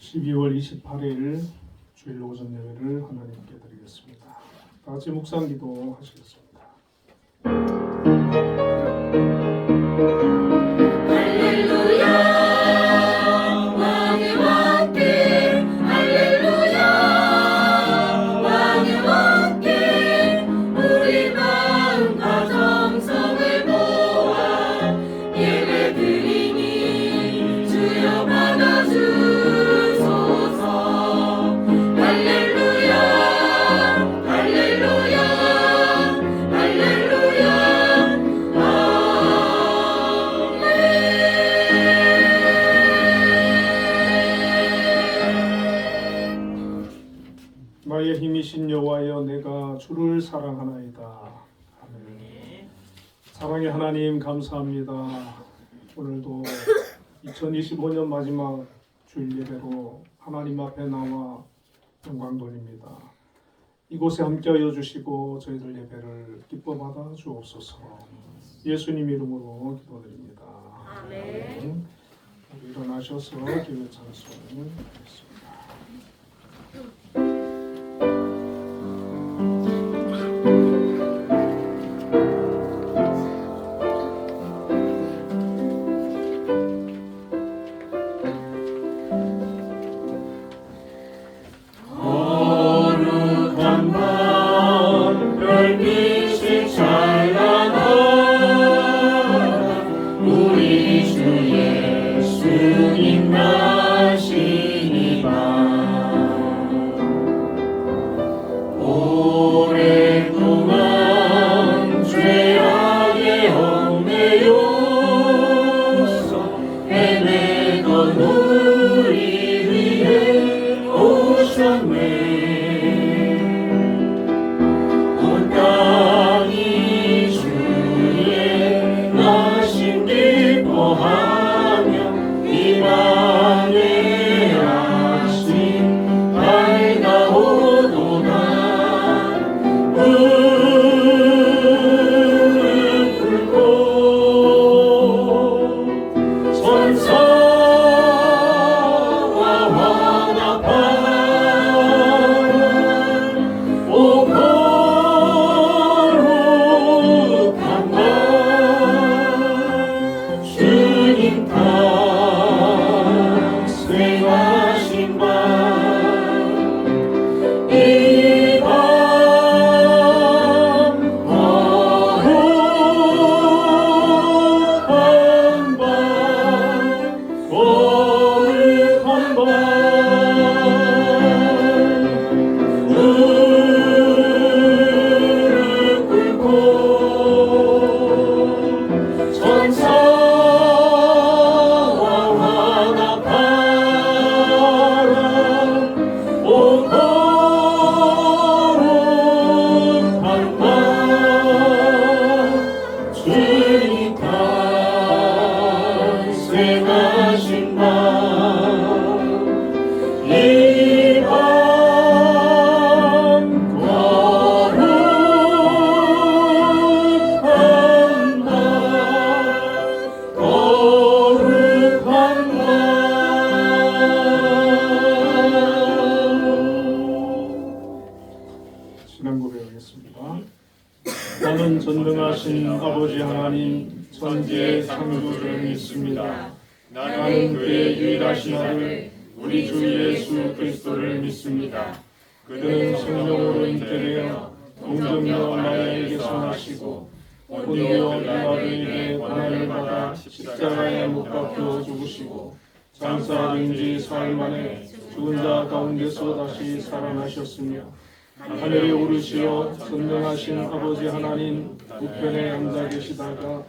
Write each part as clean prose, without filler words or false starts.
12월 28일 주일 오전 예배를 하나님께 드리겠습니다. 다 같이 묵상 기도 하시겠습니다. 나의 힘이신 여호와여, 내가 주를 사랑하나이다. 아멘. 사랑의 하나님, 감사합니다. 오늘도 2025년 마지막 주일 예배로 하나님 앞에 나와 영광 돌립니다. 이곳에 함께하여 주시고 저희들 예배를 기뻐 받아 주옵소서. 예수님 이름으로 기도드립니다. 아멘. 우리 일어나셔서 교회 찬송하겠습니다. 나는 전능하신 아버지 하나님 천지의 창조주를 믿습니다. 나는 그의 유일하신 아들 우리 주 예수 그리스도를 믿습니다. 그는 성령으로 잉태되어 동정녀 마리아에게서 나시고 본디오 빌라도에게 고난을 받아 십자가에 못 박혀 죽으시고 장사된 지 사흘 만에 죽은 자 가운데서 다시 살아나셨으며 하늘에 오르시어 전능하신 아버지 하나님 우편에 앉아 계시다가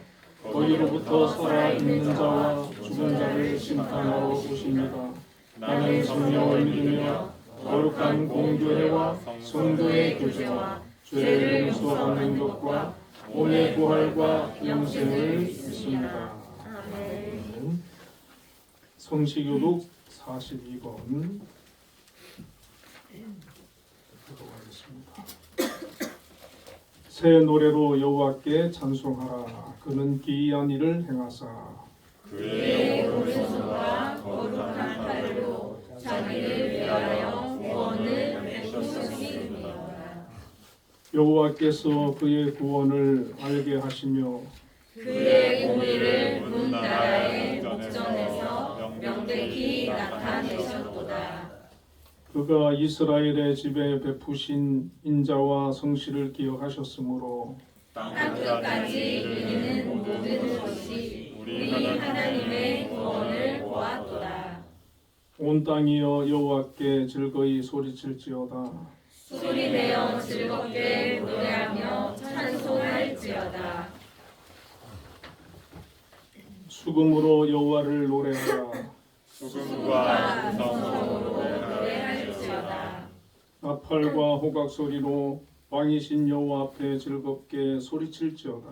거기로부터 살아있는 자와 죽은 자를 심판하러 오십니다. 나는 성령을 믿으며 거룩한 공교회와 성도의 교제와 죄를 용서받는 것과 몸의 부활과 영생을 믿습니다. 아멘. 성시교독 42번 새 노래로 여호와께 찬송하라. 그는 기이한 일을 행하사 그의 오른손과 거룩한 팔로 자기 여호와께서 그의 구원을 알게 하시며 그의 공의를 문 나라의 목전에서 명백히 나타내셨도다. 그가 이스라엘의 집에 베푸신 인자와 성실을 기억하셨으므로 땅 끝까지 이르는 모든 것이 우리 하나님의 구원을 보았도다. 온 땅이여 여호와께 즐거이 소리칠지어다. 소리내어 즐겁게 노래하며 찬송할지어다. 수금으로 여호와를 노래하라. 수금과 음성으로 노래할지어다. 나팔과 호각 소리로 왕이신 여호와 앞에 즐겁게 소리칠지어다.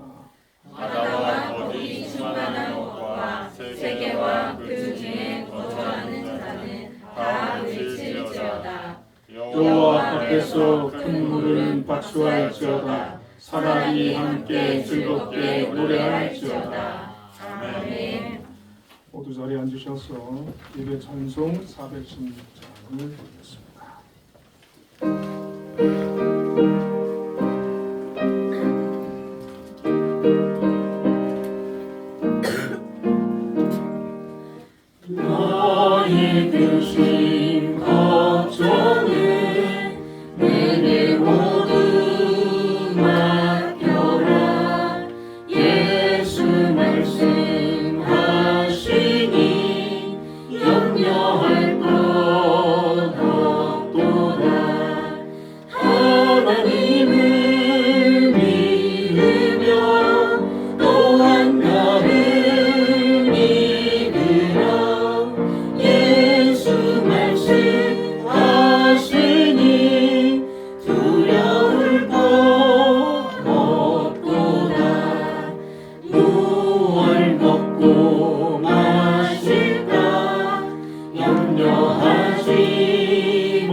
바다와 거기 충만한 것과 세계와 그 중에 거주하는 자는 다 외칠지어다. 여호와 앞에서 큰 물은 박수할지어다. 사람이 함께 즐겁게 노래할지어다. 아멘. 모두 자리에 앉으셔서 예배 찬송 416장을 드리겠습니다. 너의 근심 걱정을 내게 모두 맡겨라. 예수 말씀하시니 염려할 것 없도다. 하나님을 믿으며 또한 나를 예수 말씀하시니 두려울 것 없도다. 무얼 먹고 마실까 염려하지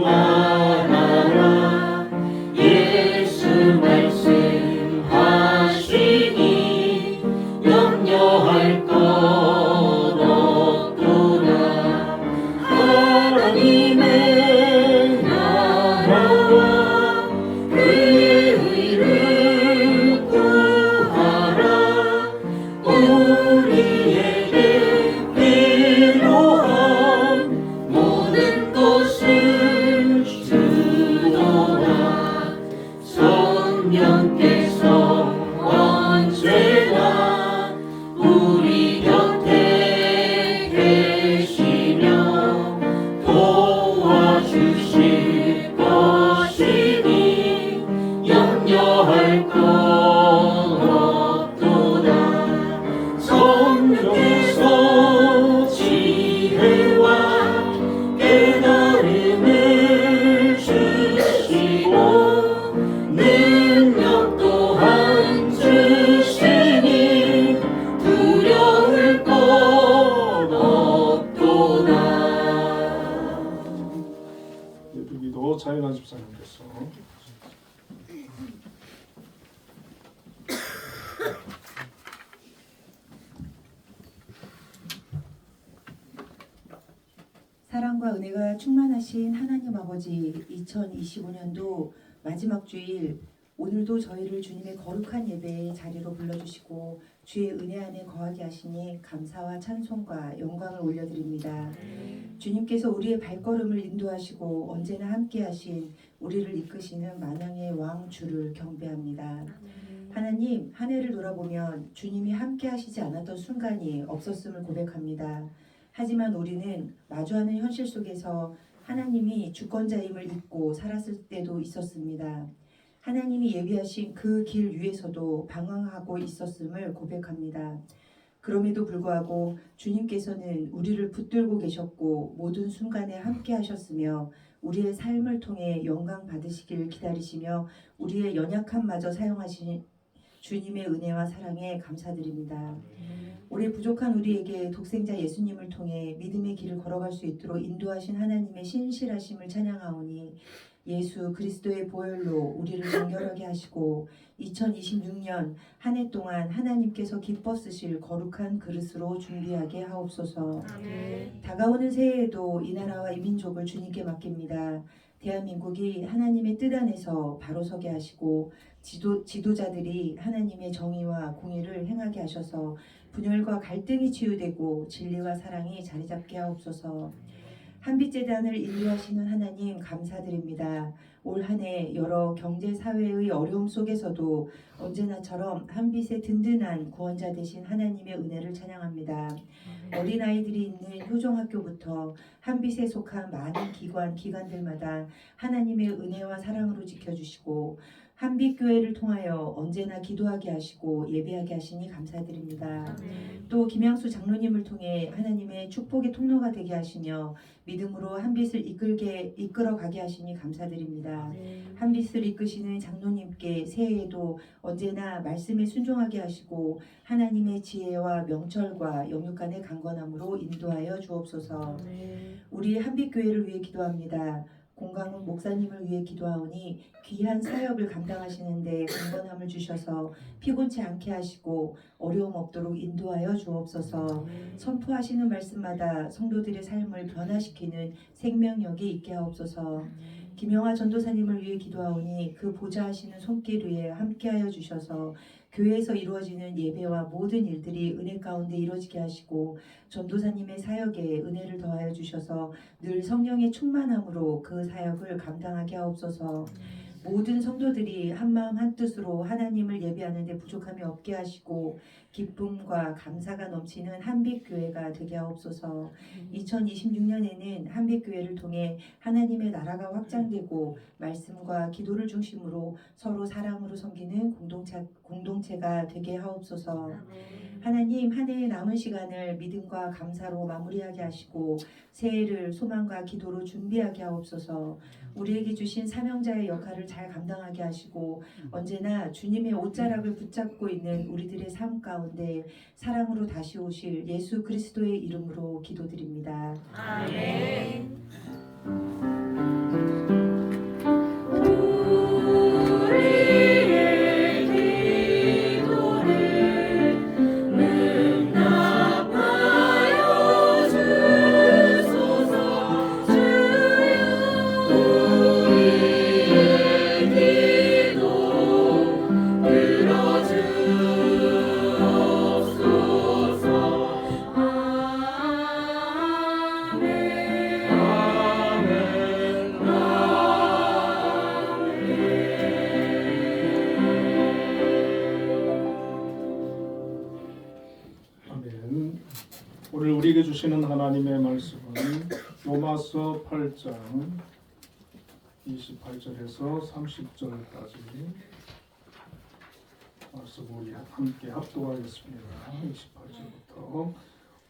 말아라. 예수 말씀하시니 염려할 것 하나님의 나라와 그의 의를 구하라. 우리에게 필요한 모든 것을 주도다. 성령께서 언제나 우리 곁에 계시며 도와주실 것이니 염려할 것 없도다. 성령께서 지혜와 깨달음을 주시고 능력 또한 주시니 두려울 것 없도다. 예배기도 자연한 집사님께서 사랑과 은혜가 충만하신 하나님 아버지, 2025년도 마지막 주일 오늘도 저희를 주님의 거룩한 예배의 자리로 불러주시고 주의 은혜 안에 거하게 하시니 감사와 찬송과 영광을 올려드립니다. 주님께서 우리의 발걸음을 인도하시고 언제나 함께하신 우리를 이끄시는 만왕의 왕 주를 경배합니다. 하나님, 한 해를 돌아보면 주님이 함께하시지 않았던 순간이 없었음을 고백합니다. 하지만 우리는 마주하는 현실 속에서 하나님이 주권자임을 잊고 살았을 때도 있었습니다. 하나님이 예비하신 그 길 위에서도 방황하고 있었음을 고백합니다. 그럼에도 불구하고 주님께서는 우리를 붙들고 계셨고 모든 순간에 함께 하셨으며 우리의 삶을 통해 영광 받으시길 기다리시며 우리의 연약함마저 사용하신 주님의 은혜와 사랑에 감사드립니다. 우리 부족한 우리에게 독생자 예수님을 통해 믿음의 길을 걸어갈 수 있도록 인도하신 하나님의 신실하심을 찬양하오니 예수 그리스도의 보혈로 우리를 정결하게 하시고 2026년 한 해 동안 하나님께서 기뻐 쓰실 거룩한 그릇으로 준비하게 하옵소서. 다가오는 새해에도 이 나라와 이 민족을 주님께 맡깁니다. 대한민국이 하나님의 뜻 안에서 바로 서게 하시고 지도자들이 하나님의 정의와 공의를 행하게 하셔서 분열과 갈등이 치유되고 진리와 사랑이 자리 잡게 하옵소서. 한빛재단을 인도하시는 하나님 감사드립니다. 올 한 해 여러 경제 사회의 어려움 속에서도 언제나처럼 한빛의 든든한 구원자 되신 하나님의 은혜를 찬양합니다. 어린아이들이 있는 효정학교부터 한빛에 속한 많은 기관들마다 하나님의 은혜와 사랑으로 지켜주시고 한빛교회를 통하여 언제나 기도하게 하시고 예배하게 하시니 감사드립니다. 또 김양수 장로님을 통해 하나님의 축복의 통로가 되게 하시며 믿음으로 한빛을 이끌어가게 하시니 감사드립니다. 한빛을 이끄시는 장로님께 새해에도 언제나 말씀에 순종하게 하시고 하나님의 지혜와 명철과 영육간의 강건함으로 인도하여 주옵소서. 우리 한빛교회를 위해 기도합니다. 공강훈 목사님을 위해 기도하오니 귀한 사역을 감당하시는데 강건함을 주셔서 피곤치 않게 하시고 어려움 없도록 인도하여 주옵소서. 선포하시는 말씀마다 성도들의 삶을 변화시키는 생명력이 있게 하옵소서. 김영하 전도사님을 위해 기도하오니 그 보좌하시는 손길 위에 함께하여 주셔서 교회에서 이루어지는 예배와 모든 일들이 은혜 가운데 이루어지게 하시고 전도사님의 사역에 은혜를 더하여 주셔서 늘 성령의 충만함으로 그 사역을 감당하게 하옵소서. 모든 성도들이 한마음 한뜻으로 하나님을 예배하는 데 부족함이 없게 하시고 기쁨과 감사가 넘치는 한빛교회가 되게 하옵소서. 2026년에는 한빛교회를 통해 하나님의 나라가 확장되고 말씀과 기도를 중심으로 서로 사랑으로 섬기는 공동체가 되게 하옵소서. 하나님, 한 해의 남은 시간을 믿음과 감사로 마무리하게 하시고 새해를 소망과 기도로 준비하게 하옵소서. 우리에게 주신 사명자의 역할을 잘 감당하게 하시고 언제나 주님의 옷자락을 붙잡고 있는 우리들의 삶 가운데 사랑으로 다시 오실 예수 그리스도의 이름으로 기도드립니다. 아멘. 오늘 우리에게 주시는 하나님의 말씀은 로마서 8장 28절에서 30절까지 말씀 우리 함께 합독하겠습니다. 28절부터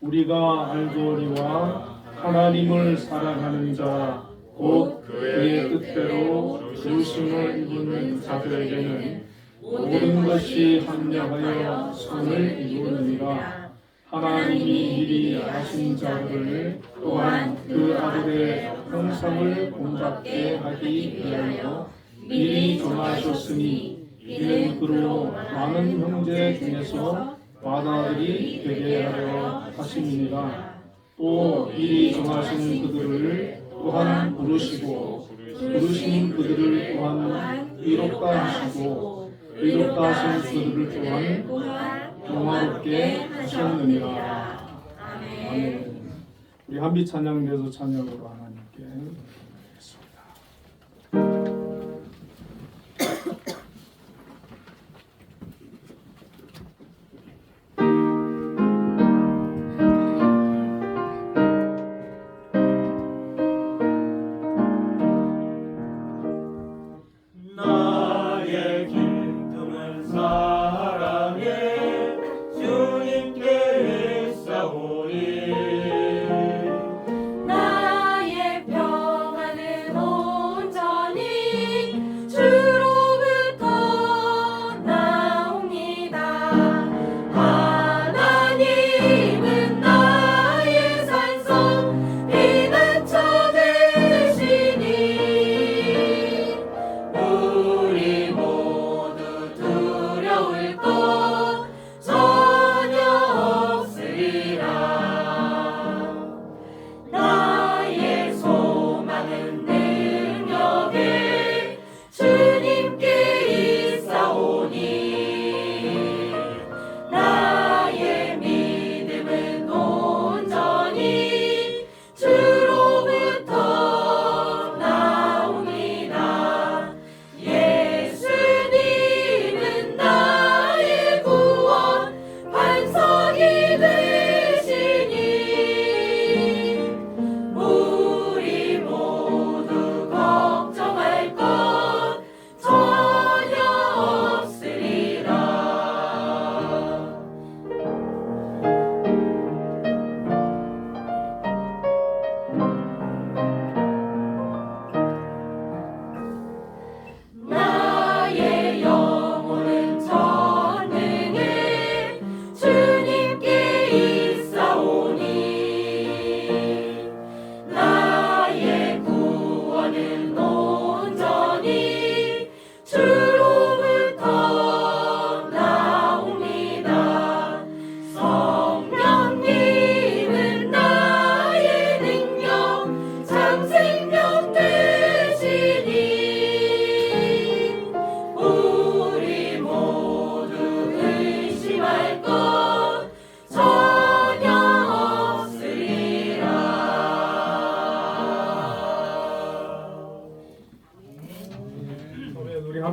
우리가 알거니와 하나님을 사랑하는 자 곧 그의 뜻대로 부르심을 입은 자들에게는 모든 것이 합력하여 선을 이루느니라. 하나님이 미리 아신 자들을 또한 그 아들의 형상을 본받게 하기 위하여 미리 정하셨으니 이는 그로 많은 형제 중에서 맏아들이 되게 하려 하심이니라. 또 미리 정하신 그들을 또한 부르시고 부르신 그들을 또한 의롭다 하시고 의롭다 하신 그들을 또한 영화롭게 하셨느니라. 아멘. 우리 한빛 찬양대에서 찬양으로 하나님께 드리겠습니다. 나의 기쁨은 사랑에 주님께 싸우리. 나의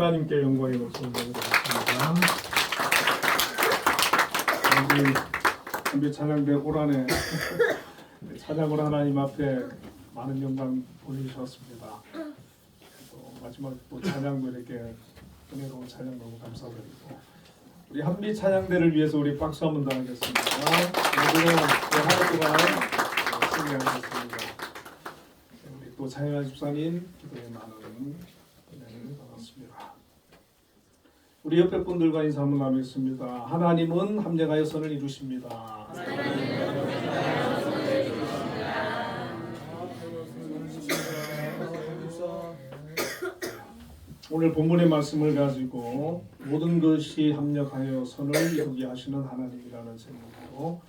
하나님께 영광의 목소리를 드리겠습니다. 우리 찬양대 올 한해 찬양을 하나님 앞에 많은 영광 보내주셨습니다. 또 마지막 또 찬양도 이렇게 은혜로운 찬양 너무 감사드리고 우리 한미 찬양대를 위해서 우리 박수 한번 더 하겠습니다. 모두는 하루 동안 승리하셨습니다. 우리 또 차영환 집사님 기도에 많은 은혜를 받았습니다. 우리 옆에 분들과 인사 한번 나누겠습니다. 하나님은 합력하여 선을 이루십니다. 오늘 본문의 말씀을 가지고 모든 것이 합력하여 선을 이루게 하시는 하나님이라는 제목으로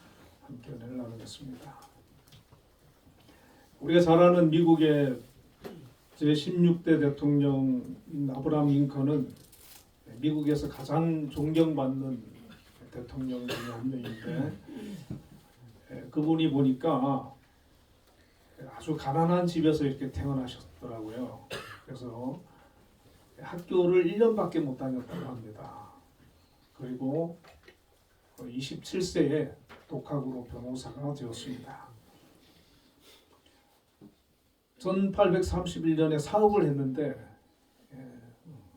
함께 은혜를 나누겠습니다. 우리가 잘 아는 미국의 제16대 대통령인 아브라함 링컨은 미국에서 가장 존경받는 대통령 중에 한 명인데 그분이 보니까 아주 가난한 집에서 이렇게 태어나셨더라고요. 그래서 학교를 1년밖에 못 다녔다고 합니다. 그리고 27세에 독학으로 변호사가 되었습니다. 1831년에 사업을 했는데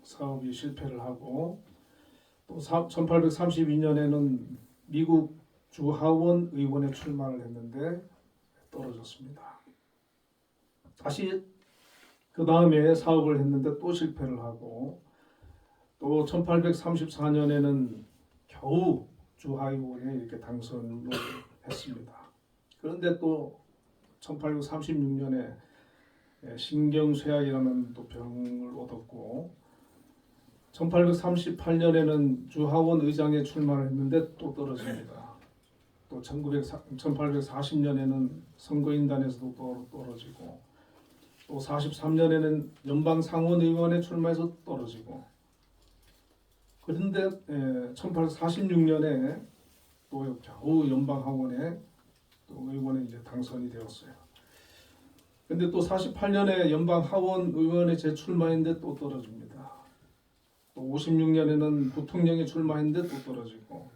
사업이 실패를 하고 또 1832년에는 미국 주하원 의원에 출마를 했는데 떨어졌습니다. 다시 그 다음에 사업을 했는데 또 실패를 하고 또 1834년에는 겨우 주하의원에 이렇게 당선을 했습니다. 그런데 또 1836년에 신경쇠약이라는 또 병을 얻었고 1838년에는 주하원 의장에 출마를 했는데 또 떨어집니다. 또 1840년에는 선거인단에서도 또 떨어지고 또 43년에는 연방상원의원에 출마해서 떨어지고 그런데 1846년에 또 겨우 연방하원에 또 의원에 이제 당선이 되었어요. 근데 또 48년에 연방하원 의원에 재출마했는데 또 떨어집니다. 또 56년에는 부통령에 출마했는데 또 떨어지고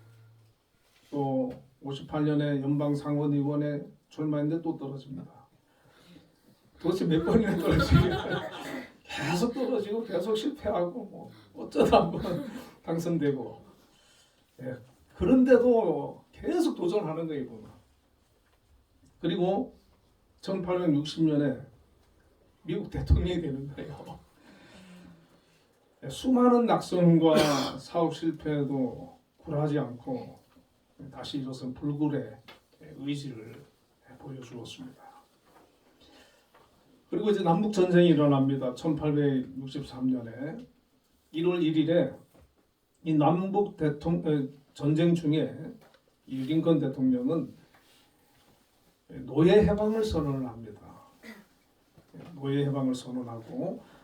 또 58년에 연방상원의원에 출마했는데 또 떨어집니다. 도대체 몇 번이나 떨어지니까 계속 떨어지고 계속 실패하고 뭐 어쩌다 한번 당선되고 그런데도 계속 도전하는 거예요. 보면. 그리고 1860년에 미국 대통령이 되는 거예요. 수많은 낙선과 사업 실패에도 굴하지 않고 다시 일어선 불굴의 의지를 보여주었습니다. 그리고 이제 남북 전쟁이 일어납니다. 1863년에 1월 1일에 이 남북 전쟁 중에 이 링컨 대통령은 노예 해방을 선언을 합니다. 노예 해방을 선언하고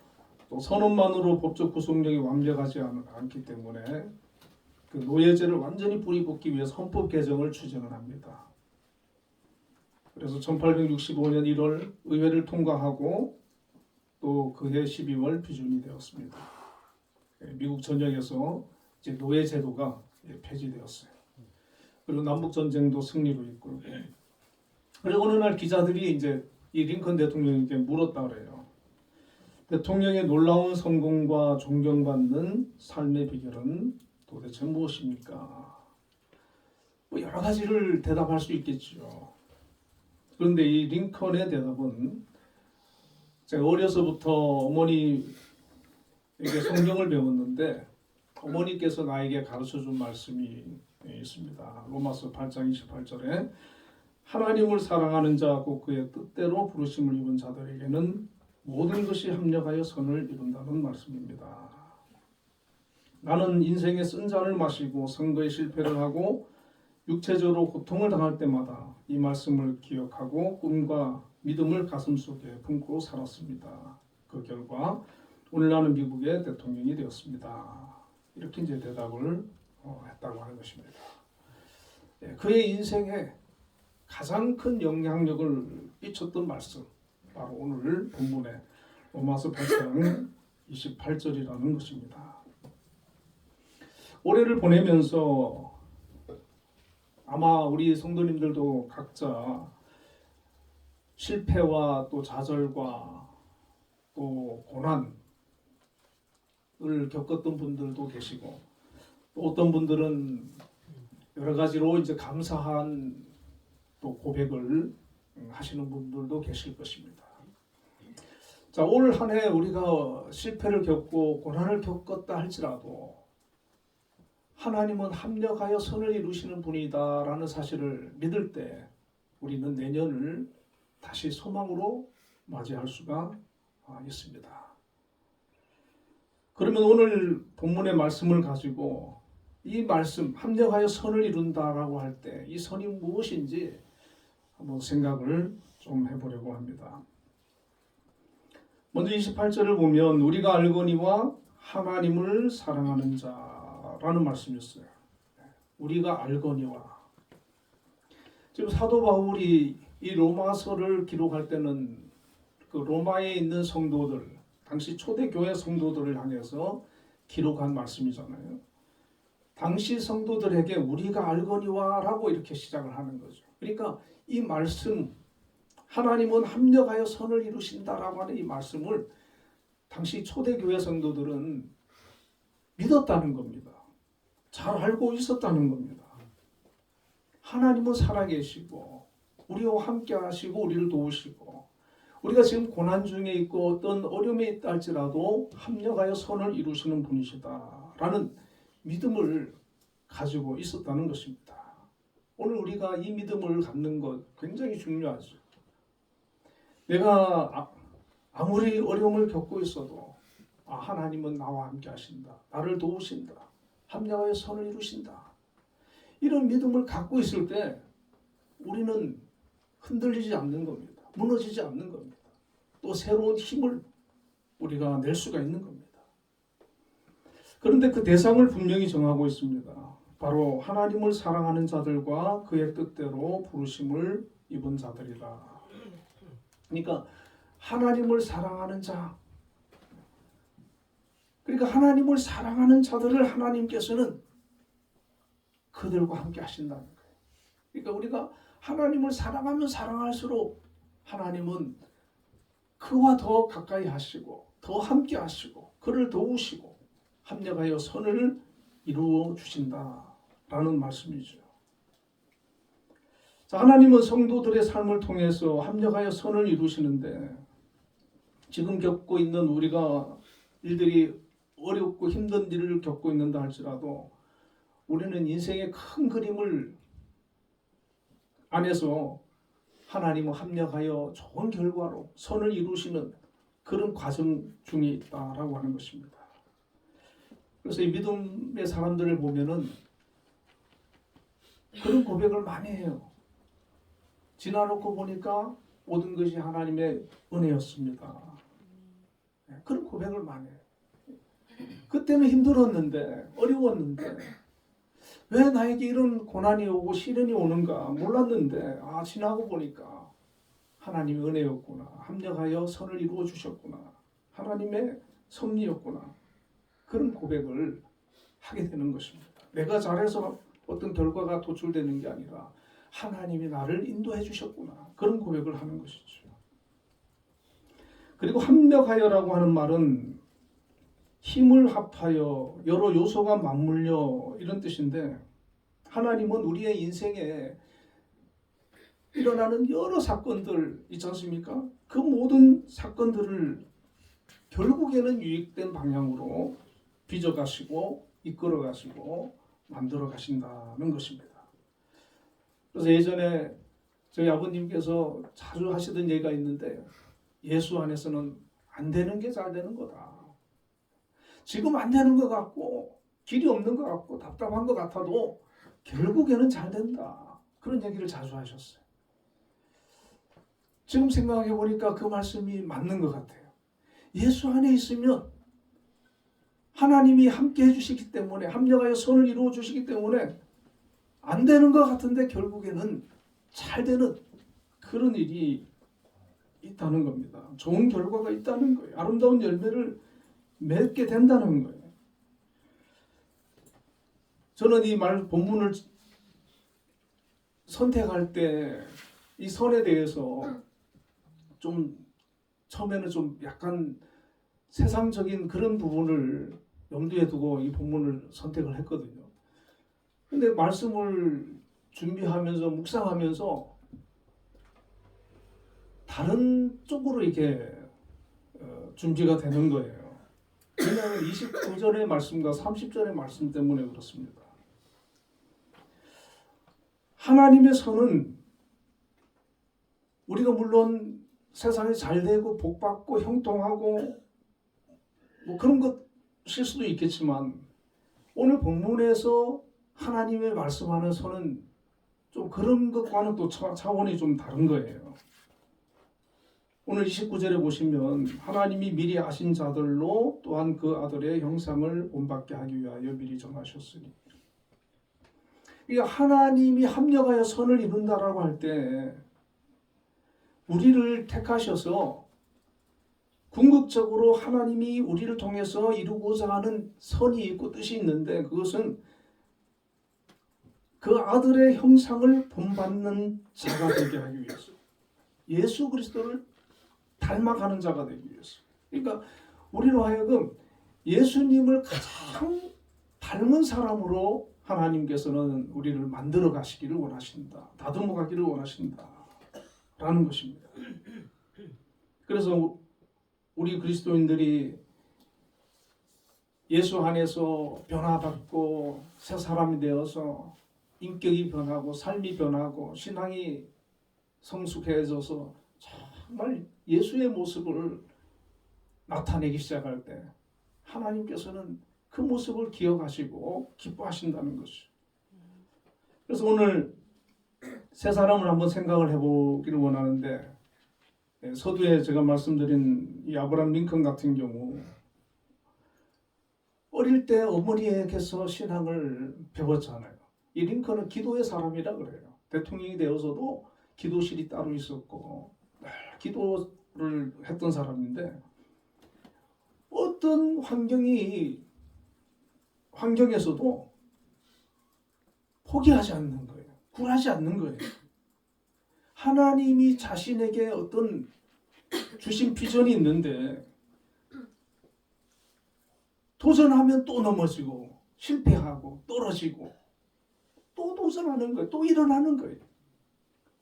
또 선언만으로 법적 구속력이 완벽하지 않기 때문에 그 노예제를 완전히 뿌리 뽑기 위해서 헌법 개정을 추진을 합니다. 그래서 1865년 1월 의회를 통과하고 또 그해 12월批准이 되었습니다. 미국 전역에서 이제 노예 제도가 폐지되었어요. 그리고 남북 전쟁도 승리로 이끌고 그리고 어느 날 기자들이 이제 이 링컨 대통령에게 물었다 그래요. 대통령의 놀라운 성공과 존경받는 삶의 비결은 도대체 무엇입니까? 뭐 여러 가지를 대답할 수 있겠죠. 그런데 이 링컨의 대답은 제가 어려서부터 어머니에게 성경을 배웠는데 어머니께서 나에게 가르쳐준 말씀이 있습니다. 로마서 8장 28절에 하나님을 사랑하는 자 곧 그의 뜻대로 부르심을 입은 자들에게는 모든 것이 합력하여 선을 이룬다는 말씀입니다. 나는 인생의 쓴 잔을 마시고 선거에 실패를 하고 육체적으로 고통을 당할 때마다 이 말씀을 기억하고 꿈과 믿음을 가슴속에 품고 살았습니다. 그 결과 오늘 나는 미국의 대통령이 되었습니다. 이렇게 이제 대답을 했다고 하는 것입니다. 그의 인생에 가장 큰 영향력을 끼쳤던 말씀 바로 오늘 본문의 로마서 8장 28절이라는 것입니다. 올해를 보내면서 아마 우리 성도님들도 각자 실패와 또 좌절과 또 고난을 겪었던 분들도 계시고, 또 어떤 분들은 여러 가지로 이제 감사한 또 고백을 하시는 분들도 계실 것입니다. 자, 올 한 해 우리가 실패를 겪고 고난을 겪었다 할지라도 하나님은 합력하여 선을 이루시는 분이다라는 사실을 믿을 때 우리는 내년을 다시 소망으로 맞이할 수가 있습니다. 그러면 오늘 본문의 말씀을 가지고 이 말씀 합력하여 선을 이룬다라고 할 때 이 선이 무엇인지 한번 생각을 좀 해보려고 합니다. 먼저 28절을 보면 우리가 알거니와 하나님을 사랑하는 자라는 말씀이었어요. 우리가 알거니와. 지금 사도 바울이 이 로마서를 기록할 때는 그 로마에 있는 성도들, 당시 초대교회 성도들을 향해서 기록한 말씀이잖아요. 당시 성도들에게 우리가 알거니와 라고 이렇게 시작을 하는 거죠. 그러니까 이 말씀, 하나님은 합력하여 선을 이루신다라고 하는 이 말씀을 당시 초대교회 성도들은 믿었다는 겁니다. 잘 알고 있었다는 겁니다. 하나님은 살아계시고 우리와 함께 하시고 우리를 도우시고 우리가 지금 고난 중에 있고 어떤 어려움에 있다 할지라도 합력하여 선을 이루시는 분이시다라는 믿음을 가지고 있었다는 것입니다. 오늘 우리가 이 믿음을 갖는 것 굉장히 중요하죠. 내가 아무리 어려움을 겪고 있어도 하나님은 나와 함께 하신다. 나를 도우신다. 합력하여 선을 이루신다. 이런 믿음을 갖고 있을 때 우리는 흔들리지 않는 겁니다. 무너지지 않는 겁니다. 또 새로운 힘을 우리가 낼 수가 있는 겁니다. 그런데 그 대상을 분명히 정하고 있습니다. 바로 하나님을 사랑하는 자들과 그의 뜻대로 부르심을 입은 자들이라. 그러니까 하나님을 사랑하는 자, 그러니까 하나님을 사랑하는 자들을 하나님께서는 그들과 함께 하신다는 거예요. 그러니까 우리가 하나님을 사랑하면 사랑할수록 하나님은 그와 더 가까이 하시고 더 함께 하시고 그를 도우시고 합력하여 선을 이루어 주신다라는 말씀이죠. 자, 하나님은 성도들의 삶을 통해서 합력하여 선을 이루시는데 지금 겪고 있는 우리가 일들이 어렵고 힘든 일을 겪고 있는다 할지라도 우리는 인생의 큰 그림을 안에서 하나님과 합력하여 좋은 결과로 선을 이루시는 그런 과정 중에 있다라고 하는 것입니다. 그래서 이 믿음의 사람들을 보면은 그런 고백을 많이 해요. 지나놓고 보니까 모든 것이 하나님의 은혜였습니다. 그런 고백을 많이 해요. 그때는 힘들었는데 어려웠는데 왜 나에게 이런 고난이 오고 시련이 오는가 몰랐는데 지나고 보니까 하나님의 은혜였구나. 합력하여 선을 이루어 주셨구나. 하나님의 섭리였구나. 그런 고백을 하게 되는 것입니다. 내가 잘해서 어떤 결과가 도출되는 게 아니라 하나님이 나를 인도해 주셨구나. 그런 고백을 하는 것이죠. 그리고 합력하여라고 하는 말은 힘을 합하여 여러 요소가 맞물려 이런 뜻인데 하나님은 우리의 인생에 일어나는 여러 사건들 있지 않습니까? 그 모든 사건들을 결국에는 유익된 방향으로 빚어가시고 이끌어가시고 만들어가신다는 것입니다. 그래서 예전에 저희 아버님께서 자주 하시던 얘기가 있는데 예수 안에서는 안 되는 게 잘 되는 거다. 지금 안 되는 것 같고 길이 없는 것 같고 답답한 것 같아도 결국에는 잘 된다. 그런 얘기를 자주 하셨어요. 지금 생각해 보니까 그 말씀이 맞는 것 같아요. 예수 안에 있으면 하나님이 함께 해주시기 때문에 합력하여 선을 이루어 주시기 때문에 안 되는 것 같은데 결국에는 잘 되는 그런 일이 있다는 겁니다. 좋은 결과가 있다는 거예요. 아름다운 열매를 맺게 된다는 거예요. 저는 이 말 본문을 선택할 때 이 선에 대해서 좀 처음에는 좀 약간 세상적인 그런 부분을 염두에 두고 이 본문을 선택을 했거든요. 근데 말씀을 준비하면서 묵상하면서 다른 쪽으로 이렇게 준비가 되는 거예요. 왜냐하면 29절의 말씀과 30절의 말씀 때문에 그렇습니다. 하나님의 선은 우리가 물론 세상에 잘되고 복받고 형통하고 뭐 그런 것일 수도 있겠지만 오늘 본문에서 하나님의 말씀하는 선은 좀 그런 것과는 또 차원이 좀 다른 거예요. 오늘 29절에 보시면 하나님이 미리 아신 자들로 또한 그 아들의 형상을 본받게 하기 위하여 미리 정하셨으니, 그러니까 하나님이 합력하여 선을 이룬다라고 할 때 우리를 택하셔서 궁극적으로 하나님이 우리를 통해서 이루고자 하는 선이 있고 뜻이 있는데, 그것은 그 아들의 형상을 본받는 자가 되게 하기 위해서, 예수 그리스도를 닮아가는 자가 되기 위해서. 그러니까 우리로 하여금 예수님을 가장 닮은 사람으로 하나님께서는 우리를 만들어 가시기를 원하신다, 다듬어 가기를 원하신다 라는 것입니다. 그래서 우리 그리스도인들이 예수 안에서 변화받고 새 사람이 되어서 인격이 변하고 삶이 변하고 신앙이 성숙해져서 정말 예수의 모습을 나타내기 시작할 때 하나님께서는 그 모습을 기억하시고 기뻐하신다는 것이죠. 그래서 오늘 세 사람을 한번 생각을 해보기를 원하는데, 서두에 제가 말씀드린 이 아브라함 링컨 같은 경우 어릴 때 어머니에게서 신앙을 배웠잖아요. 이 링컨은 기도의 사람이라 그래요. 대통령이 되어서도 기도실이 따로 있었고 기도를 했던 사람인데, 어떤 환경에서도 포기하지 않는 거예요. 굴하지 않는 거예요. 하나님이 자신에게 어떤 주신 비전이 있는데 도전하면 또 넘어지고 실패하고 떨어지고 또 도전하는 거예요. 또 일어나는 거예요.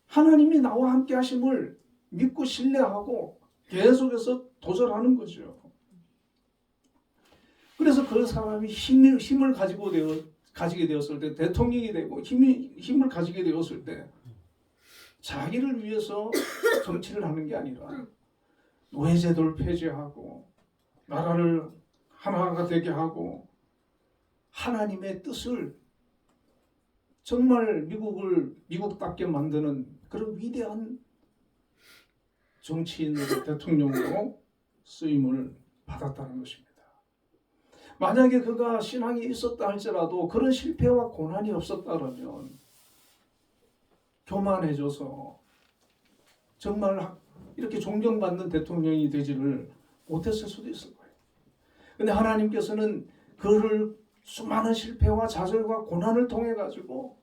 하나님이 나와 함께 하심을 믿고 신뢰하고 계속해서 도전하는 거죠. 그래서 그 사람이 힘을 가지게 되었을 때, 대통령이 되고 힘을 가지게 되었을 때 자기를 위해서 정치를 하는 게 아니라 노예제도를 폐지하고 나라를 하나가 되게 하고 하나님의 뜻을 정말 미국답게 만드는 그런 위대한 정치인으로, 대통령으로 쓰임을 받았다는 것입니다. 만약에 그가 신앙이 있었다 할지라도 그런 실패와 고난이 없었다면 교만해져서 정말 이렇게 존경받는 대통령이 되지를 못했을 수도 있을 거예요. 근데 하나님께서는 그를 수많은 실패와 좌절과 고난을 통해 가지고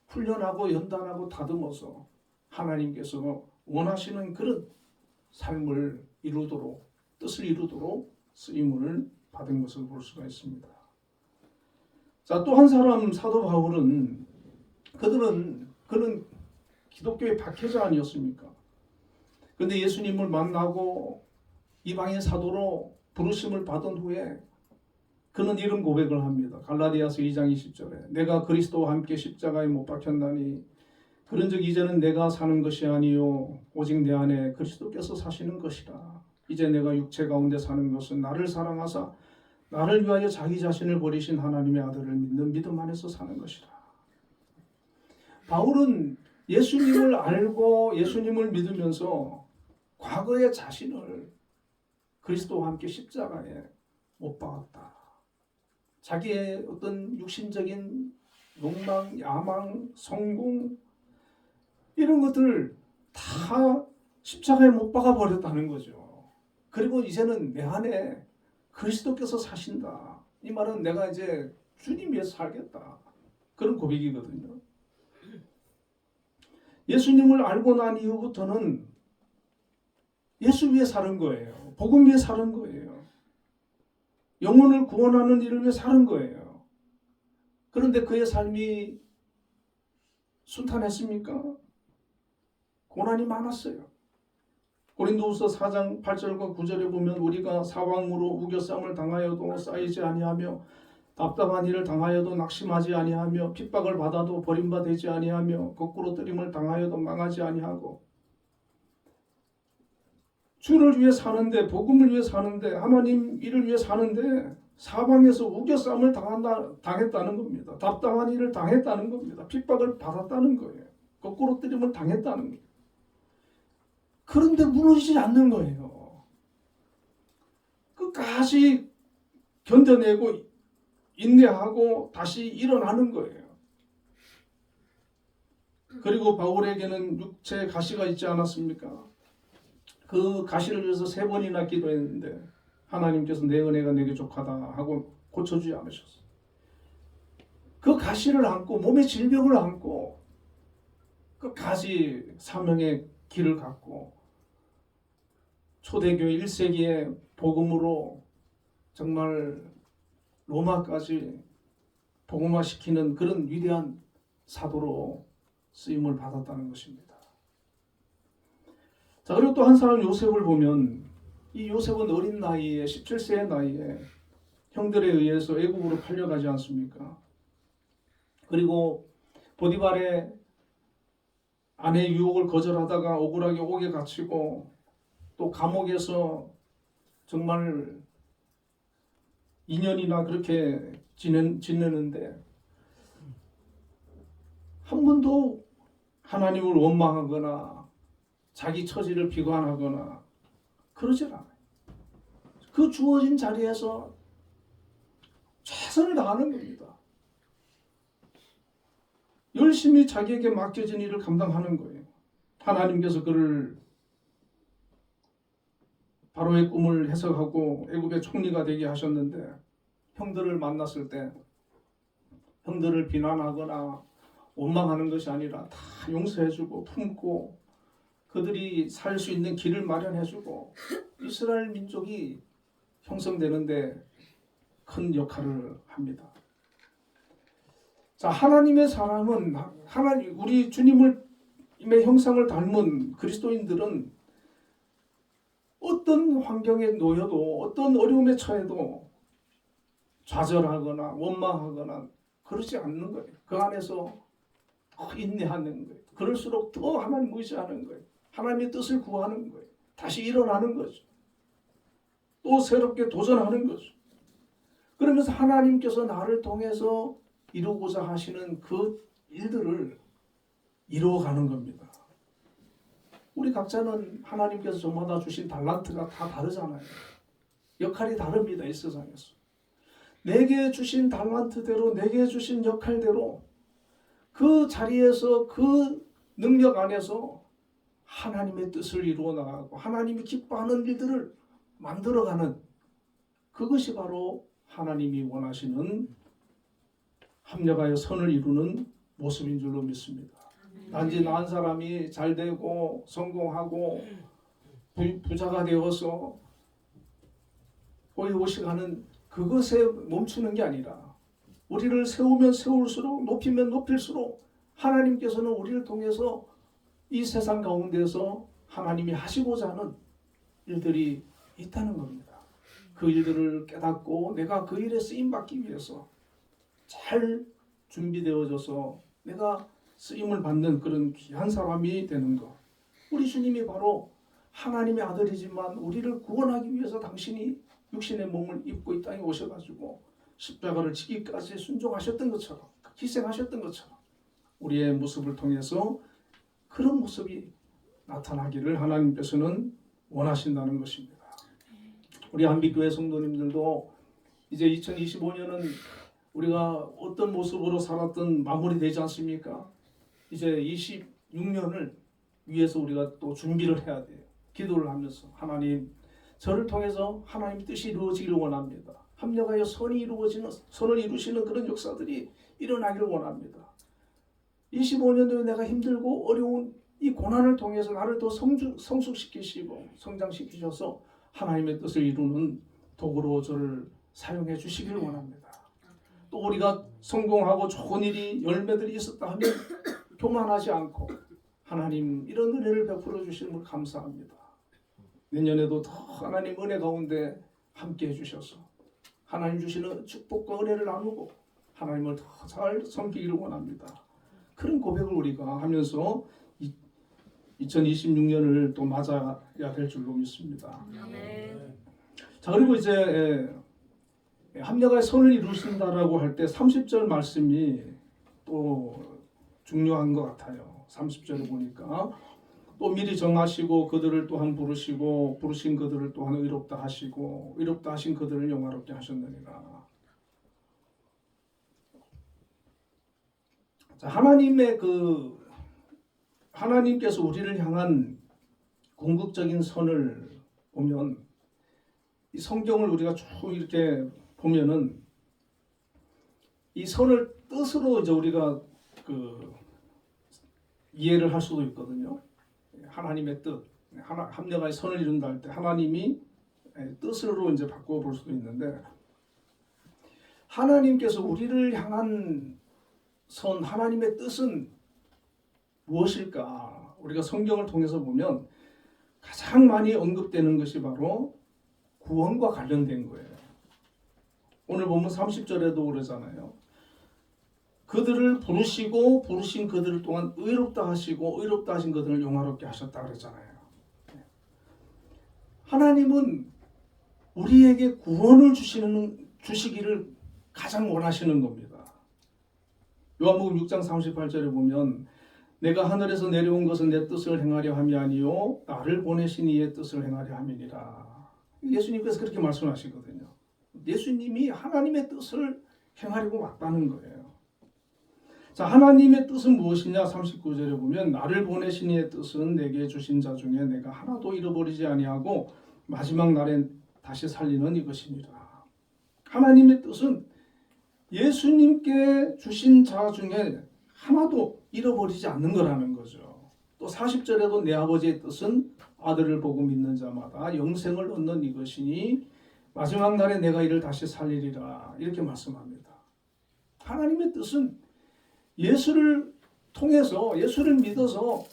훈련하고 연단하고 다듬어서 하나님께서 원하시는 그런 삶을 이루도록, 뜻을 이루도록 쓰임을 받은 것을 볼 수가 있습니다. 자, 또 한 사람, 사도 바울은 그는 기독교의 박해자 아니었습니까? 근데 예수님을 만나고 이방인 사도로 부르심을 받은 후에 그는 이런 고백을 합니다. 갈라디아서 2장 20절에 내가 그리스도와 함께 십자가에 못 박혔나니 그런즉 이제는 내가 사는 것이 아니요 오직 내 안에 그리스도께서 사시는 것이라. 이제 내가 육체 가운데 사는 것은 나를 사랑하사 나를 위하여 자기 자신을 버리신 하나님의 아들을 믿는 믿음 안에서 사는 것이라. 바울은 예수님을 알고 예수님을 믿으면서 과거의 자신을 그리스도와 함께 십자가에 못 박았다. 자기의 어떤 육신적인 욕망, 야망, 성공 이런 것들 다 십자가에 못 박아 버렸다는 거죠. 그리고 이제는 내 안에 그리스도께서 사신다. 이 말은 내가 이제 주님 위해서 살겠다. 그런 고백이거든요. 예수님을 알고 난 이후부터는 예수 위해 사는 거예요. 복음 위해 사는 거예요. 영혼을 구원하는 일을 위해 사는 거예요. 그런데 그의 삶이 순탄했습니까? 고난이 많았어요. 고린도후서 4장 8절과 9절에 보면 우리가 사방으로 우겨쌈을 당하여도 쌓이지 아니하며 답답한 일을 당하여도 낙심하지 아니하며 핍박을 받아도 버림받지 아니하며 거꾸로 뜨림을 당하여도 망하지 아니하고 주를 위해 사는데 복음을 위해 사는데 하나님 일을 위해 사는데 사방에서 우겨쌈을 당했다는 겁니다. 답답한 일을 당했다는 겁니다. 핍박을 받았다는 거예요. 거꾸로 뜨림을 당했다는 거예요. 그런데 무너지지 않는 거예요. 끝까지 견뎌내고 인내하고 다시 일어나는 거예요. 그리고 바울에게는 육체 가시가 있지 않았습니까? 그 가시를 위해서 3번이나 기도했는데 하나님께서 내 은혜가 내게 족하다 하고 고쳐주지 않으셨어요. 그 가시를 안고 몸의 질병을 안고 끝까지 사명의 길을 갖고 초대교회 1세기의 복음으로 정말 로마까지 복음화시키는 그런 위대한 사도로 쓰임을 받았다는 것입니다. 자, 그리고 또 한 사람 요셉을 보면 이 요셉은 어린 나이에 17세의 나이에 형들에 의해서 애국으로 팔려가지 않습니까? 그리고 보디발의 아내의 유혹을 거절하다가 억울하게 옥에 갇히고 또 감옥에서 정말 2년이나 그렇게 지내는데 한 번도 하나님을 원망하거나 자기 처지를 비관하거나 그러질 않아요. 그 주어진 자리에서 최선을 다하는 겁니다. 열심히 자기에게 맡겨진 일을 감당하는 거예요. 하나님께서 그를 바로의 꿈을 해석하고 애굽의 총리가 되게 하셨는데 형들을 만났을 때 형들을 비난하거나 원망하는 것이 아니라 다 용서해주고 품고 그들이 살 수 있는 길을 마련해주고 이스라엘 민족이 형성되는데 큰 역할을 합니다. 자, 하나님의 사람은 우리 주님의 형상을 닮은 그리스도인들은 어떤 환경에 놓여도 어떤 어려움에 처해도 좌절하거나 원망하거나 그러지 않는 거예요. 그 안에서 더 인내하는 거예요. 그럴수록 더 하나님 의지하는 거예요. 하나님의 뜻을 구하는 거예요. 다시 일어나는 거죠. 또 새롭게 도전하는 거죠. 그러면서 하나님께서 나를 통해서 이루고자 하시는 그 일들을 이루어가는 겁니다. 우리 각자는 하나님께서 저마다 주신 달란트가 다 다르잖아요. 역할이 다릅니다. 이 세상에서. 내게 주신 달란트대로 내게 주신 역할대로 그 자리에서 그 능력 안에서 하나님의 뜻을 이루어 나가고 하나님이 기뻐하는 일들을 만들어가는 그것이 바로 하나님이 원하시는 합력하여 선을 이루는 모습인 줄로 믿습니다. 단지 나 한 사람이 잘 되고 성공하고 부자가 되어서 호의호식하는 그것에 멈추는 게 아니라 우리를 세우면 세울수록 높이면 높일수록 하나님께서는 우리를 통해서 이 세상 가운데서 하나님이 하시고자 하는 일들이 있다는 겁니다. 그 일들을 깨닫고 내가 그 일에 쓰임받기 위해서 잘 준비되어져서 내가 쓰임을 받는 그런 귀한 사람이 되는 것. 우리 주님이 바로 하나님의 아들이지만 우리를 구원하기 위해서 당신이 육신의 몸을 입고 이 땅에 오셔가지고 십자가를 지기까지 순종하셨던 것처럼 희생하셨던 것처럼 우리의 모습을 통해서 그런 모습이 나타나기를 하나님께서는 원하신다는 것입니다. 우리 한빛교회 성도님들도 이제 2025년은 우리가 어떤 모습으로 살았던 마무리되지 않습니까? 이제 26년을 위해서 우리가 또 준비를 해야 돼요. 기도를 하면서 하나님 저를 통해서 하나님 뜻이 이루어지기를 원합니다. 합력하여 선을 이루시는 그런 역사들이 일어나기를 원합니다. 25년도에 내가 힘들고 어려운 이 고난을 통해서 나를 더 성숙시키시고 성장시키셔서 하나님의 뜻을 이루는 도구로 저를 사용해 주시기를 원합니다. 또 우리가 성공하고 좋은 일이 열매들이 있었다 하면 교만하지 않고 하나님 이런 은혜를 베풀어 주시는 걸 감사합니다. 내년에도 더 하나님 은혜 가운데 함께 해주셔서 하나님 주시는 축복과 은혜를 나누고 하나님을 더 잘 섬기기를 원합니다. 그런 고백을 우리가 하면서 2026년을 또 맞아야 될 줄로 믿습니다. 자, 그리고 이제 합력하여 선을 이루신다라고 할 때 30절 말씀이 또 중요한 것 같아요. 30절에 보니까 또 미리 정하시고 그들을 또한 부르시고 부르신 그들을 또한 의롭다 하시고 의롭다 하신 그들을 영화롭게 하셨느니라. 자, 하나님께서 우리를 향한 궁극적인 선을 보면 이 성경을 우리가 쭉 이렇게 보면은 이 선을 뜻으로 이제 우리가 이해를 할 수도 있거든요. 하나님의 뜻, 합력하여 선을 이룬다 할 때 하나님이 뜻으로 이제 바꿔 볼 수도 있는데 하나님께서 우리를 향한 선, 하나님의 뜻은 무엇일까? 우리가 성경을 통해서 보면 가장 많이 언급되는 것이 바로 구원과 관련된 거예요. 오늘 보면 30절에도 그러잖아요. 그들을 부르시고 부르신 그들을 또한 의롭다 하시고 의롭다 하신 그들을 영화롭게 하셨다 그랬잖아요. 하나님은 우리에게 구원을 주시기를 가장 원하시는 겁니다. 요한복음 6장 38절에 보면 내가 하늘에서 내려온 것은 내 뜻을 행하려 함이 아니요 나를 보내신 이의 뜻을 행하려 함이니라. 예수님께서 그렇게 말씀하시거든요. 예수님이 하나님의 뜻을 행하려고 왔다는 거예요. 자, 하나님의 뜻은 무엇이냐? 39절에 보면 나를 보내신 이의 뜻은 내게 주신 자 중에 내가 하나도 잃어버리지 아니하고 마지막 날에 다시 살리는 이것이니라. 하나님의 뜻은 예수님께 주신 자 중에 하나도 잃어버리지 않는 거라는 거죠. 또 40절에도 내 아버지의 뜻은 아들을 보고 믿는 자마다 영생을 얻는 이것이니 마지막 날에 내가 이를 다시 살리리라. 이렇게 말씀합니다. 하나님의 뜻은 예수를 통해서 예수를 믿어서